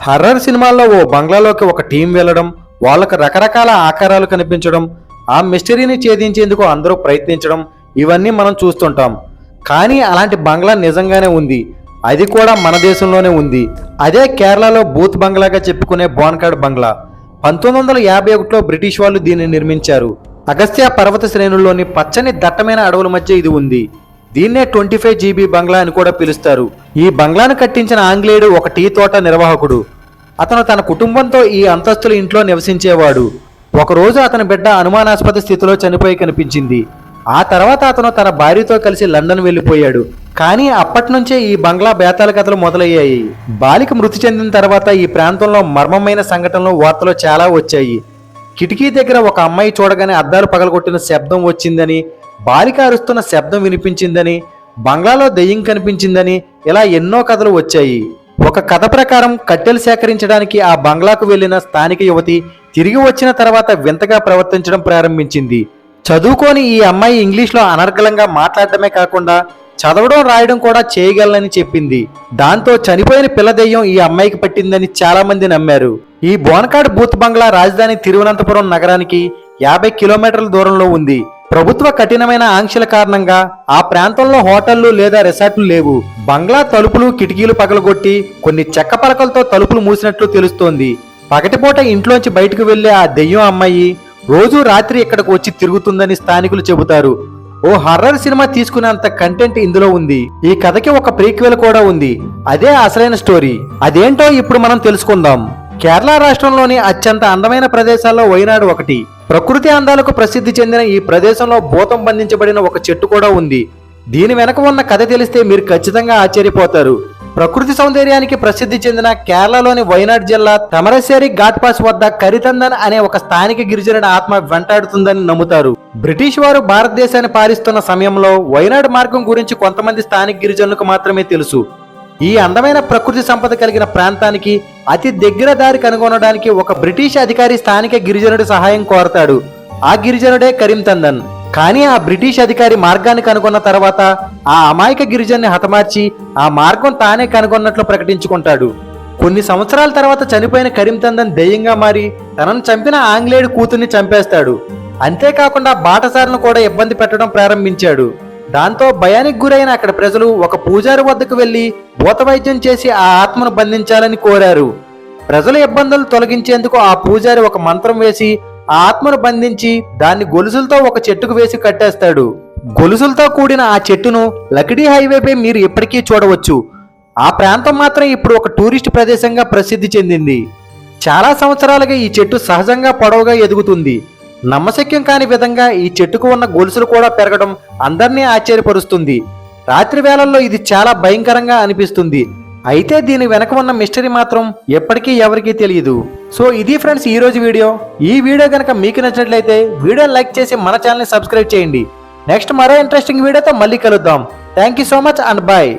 Horror సినిమాల్లో ఓ బంగ్లాలోకి ఒక team వెళ్ళడం, వాళ్ళకు రకరకాల ఆకారాలు కనిపించడం, ఆ మిస్టరీని ఛేదించేందుకు అందరూ ప్రయత్నించడం, ఇవన్నీ మనం చూస్తుంటాం. కానీ అలాంటి బంగ్లా నిజంగానే ఉంది. అది కూడా మన దేశంలోనే ఉంది. అదే కేరళలో బూత్ బంగ్లాగా చెప్పుకునే బోన్కాడ్ బంగ్లా. 1951లో బ్రిటిష్ వాళ్ళు దీన్ని నిర్మించారు. అగస్త్య పర్వత శ్రేణుల్లోని పచ్చని దట్టమైన అడవుల మధ్య ఇది ఉంది. దీన్నే 25 GB బంగ్లా అని కూడా పిలుస్తారు. ఈ బంగ్లాను కట్టించిన ఆంగ్లేయుడు ఒక టీ తోట నిర్వాహకుడు. అతను తన కుటుంబంతో ఈ అంతస్తుల ఇంట్లో నివసించేవాడు. ఒకరోజు అతని బిడ్డ అనుమానాస్పద స్థితిలో చనిపోయి కనిపించింది. ఆ తర్వాత అతను తన భార్యతో కలిసి లండన్ వెళ్ళిపోయాడు. కానీ అప్పటి నుంచే ఈ బంగ్లా బేతాల కథలు మొదలయ్యాయి. బాలిక మృతి చెందిన తర్వాత ఈ ప్రాంతంలో మర్మమైన సంఘటనలు వార్తలు చాలా వచ్చాయి. కిటికీ దగ్గర ఒక అమ్మాయి చూడగానే అద్దాలు పగలగొట్టిన శబ్దం వచ్చిందని, బాలిక అరుస్తున్న శబ్దం వినిపించిందని, బంగ్లాలో దెయ్యం కనిపించిందని, ఇలా ఎన్నో కథలు వచ్చాయి. ఒక కథ ప్రకారం కట్టెలు సేకరించడానికి ఆ బంగ్లాకు వెళ్లిన స్థానిక యువతి తిరిగి వచ్చిన తర్వాత వింతగా ప్రవర్తించడం ప్రారంభించింది. చదువుకొని ఈ అమ్మాయి ఇంగ్లీష్లో అనర్గళంగా మాట్లాడటమే కాకుండా చదవడం రాయడం కూడా చేయగలనని చెప్పింది. దాంతో చనిపోయిన పిల్ల దెయ్యం ఈ అమ్మాయికి పట్టిందని చాలా మంది నమ్మారు. ఈ బోన్కాడ్ బూత్ బంగ్లా రాజధాని తిరువనంతపురం నగరానికి 50 కిలోమీటర్ల దూరంలో ఉంది. ప్రభుత్వ కఠినమైన ఆంక్షల కారణంగా ఆ ప్రాంతంలో హోటళ్లు లేదా రిసార్ట్లు లేవు. బంగ్లా తలుపులు కిటికీలు పగలగొట్టి కొన్ని చెక్క పలకలతో తలుపులు మూసినట్లు తెలుస్తోంది. పగటిపూట ఇంట్లోంచి బయటకు వెళ్లే ఆ దెయ్యం అమ్మాయి రోజు రాత్రి ఇక్కడికి వచ్చి తిరుగుతుందని స్థానికులు చెబుతారు. ఓ హర్రర్ సినిమా తీసుకునేంత కంటెంట్ ఇందులో ఉంది. ఈ కథకి ఒక ప్రీక్వెల్ కూడా ఉంది. అదే అసలైన స్టోరీ. అదేంటో ఇప్పుడు మనం తెలుసుకుందాం. కేరళ రాష్ట్రంలోని అత్యంత అందమైన ప్రదేశాల్లో వైనాడు ఒకటి. ప్రకృతి అందాలకు ప్రసిద్ధి చెందిన ఈ ప్రదేశంలో భూతం బంధించబడిన ఒక చెట్టు కూడా ఉంది. దీని వెనక ఉన్న కథ తెలిస్తే మీరు ఖచ్చితంగా ఆశ్చర్యపోతారు. ప్రకృతి సౌందర్యానికి ప్రసిద్ధి చెందిన కేరళలోని వైనాడ్ జిల్లా తమరసేరి ఘాట్ పాస్ వద్ద కరితందన్ అనే ఒక స్థానిక గిరిజనుడి ఆత్మ వెంటాడుతుందని నమ్ముతారు. బ్రిటిష్ వారు భారతదేశాన్ని పాలిస్తున్న సమయంలో వైనాడ్ మార్గం గురించి కొంతమంది స్థానిక గిరిజనులకు మాత్రమే తెలుసు. ఈ అందమైన ప్రకృతి సంపద కలిగిన ప్రాంతానికి అతి దగ్గర దారి కనుగొనడానికి ఒక బ్రిటిష్ అధికారి స్థానిక గిరిజనుడి సహాయం కోరతాడు. ఆ గిరిజనుడే కరీంతందన్. కానీ ఆ బ్రిటిష్ అధికారి మార్గాన్ని కనుగొన్న తర్వాత ఆ అమాయక గిరిజన్ని హతమార్చి ఆ మార్గం తానే కనుగొన్నట్లు ప్రకటించుకుంటాడు. కొన్ని సంవత్సరాల తర్వాత చనిపోయిన కరీంతందన్ దెయ్యంగా మారి తనను చంపిన ఆంగ్లేయుడు కూతుర్ని చంపేస్తాడు. అంతేకాకుండా బాటసారులను కూడా ఇబ్బంది పెట్టడం ప్రారంభించాడు. దాంతో భయానికి గురైన అక్కడ ప్రజలు ఒక పూజారి వద్దకు వెళ్లి భూతవైద్యం చేసి ఆ ఆత్మను బంధించాలని కోరారు. ప్రజల ఇబ్బందులు తొలగించేందుకు ఆ పూజారి ఒక మంత్రం వేసి ఆ ఆత్మను బంధించి దాన్ని గొలుసులతో ఒక చెట్టుకు వేసి కట్టేస్తాడు. గొలుసులతో కూడిన ఆ చెట్టును లకిడీ హైవేపై మీరు ఇప్పటికీ చూడవచ్చు. ఆ ప్రాంతం మాత్రం ఇప్పుడు ఒక టూరిస్ట్ ప్రదేశంగా ప్రసిద్ధి చెందింది. చాలా సంవత్సరాలుగా ఈ చెట్టు సహజంగా పొడవుగా ఎదుగుతుంది. నమ్మశక్యం కాని విధంగా ఈ చెట్టుకు ఉన్న గొలుసులు కూడా పెరగడం అందరినీ ఆశ్చర్యపరుస్తుంది. రాత్రి వేళల్లో ఇది చాలా భయంకరంగా అనిపిస్తుంది. అయితే దీని వెనక ఉన్న మిస్టరీ మాత్రం ఎప్పటికీ ఎవరికీ తెలియదు. సో ఇది ఫ్రెండ్స్ ఈ రోజు వీడియో. ఈ వీడియో కనుక మీకు నచ్చినట్లయితే వీడియోని లైక్ చేసి మన ఛానల్ని సబ్స్క్రైబ్ చేయండి. నెక్స్ట్ మరో ఇంట్రెస్టింగ్ వీడియోతో మళ్ళీ కలుద్దాం. Thank you so much and bye.